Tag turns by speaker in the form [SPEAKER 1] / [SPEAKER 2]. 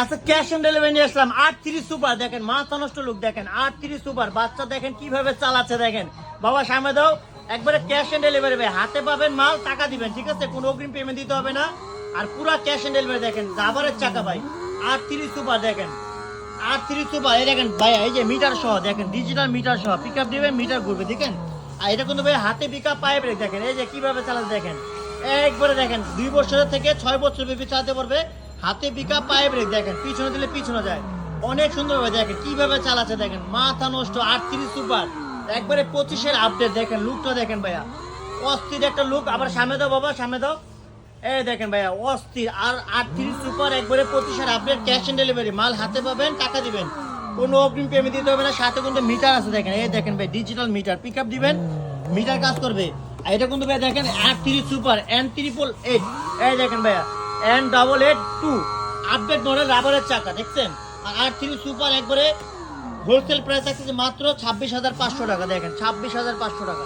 [SPEAKER 1] আছে cash on delivery নিয়ে আসলাম। 8-3 super দেখেন, মাথা নষ্ট লুক দেখেন। 8-3 সুপার বাচ্চা দেখেন কিভাবে চালাচ্ছে দেখেন। বাবা সামনে দাও, একবারে ক্যাশ অন ডেলিভারি ভাই, হাতে পাবেন মাল, টাকা দিবেন, ঠিক আছে? কোনো অগ্রিম পেমেন্ট দিতে হবে না। আর পুরা ক্যাশ অন ডেলিভারি দেখেন, রাবারের চাকা ভাই। 8-3 সুপার দেখেন, 8-3 সুপার। এই দেখেন ভাই, এই যে মিটার সহ দেখেন, ডিজিটাল মিটার সহ পিক আপ দিবেন, মিটার ঘুরবে দেখেন। আর এটা কিন্তু ভাই হাতে পিক আপ, পায়ে ব্রেক দেখেন, এই যে কিভাবে চালাচ্ছে দেখেন। একবারে দেখেন 2 বছরের থেকে 6 বছর বেবি চালাতে পারবে। হাতে পিক আপ, পায়ে ব্রেক দেখেন, পিছনে দিলে পিছনে যায়, অনেক সুন্দরভাবে দেখেন কিভাবে চালাচ্ছে দেখেন, মাথা নষ্ট। 8-3 সুপার একবারে 25-এর আপডেট দেখেন, লুকটা দেখেন ভাইয়া, অস্থির একটা লুক। আবার সামনে দাও বাবা, সামনে দাও, এই দেখেন ভাইয়া অস্থির। আর 8-3 সুপার একবারে 25-এর আপডেট, ক্যাশ অন ডেলিভারি, মাল হাতে পাবেন, টাকা দিবেন, কোনো অগ্রিম পেমেন্ট দিতে হবে না। সাথে কিন্তু মিটার আছে দেখেন, এই দেখেন ভাই, ডিজিটাল মিটার, পিক আপ দিবেন, মিটার কাজ করবে। আর এটা কিন্তু ভাই দেখেন 8-3 সুপার N888, এই দেখেন ভাইয়া N882 আপডেট মডেল, রাবারের চাকা দেখছেন। আর 8-3 সুপার একবারে হোলসেল প্রাইস আছে মাত্র 26,500 টাকা, দেখেন 26,500 টাকা।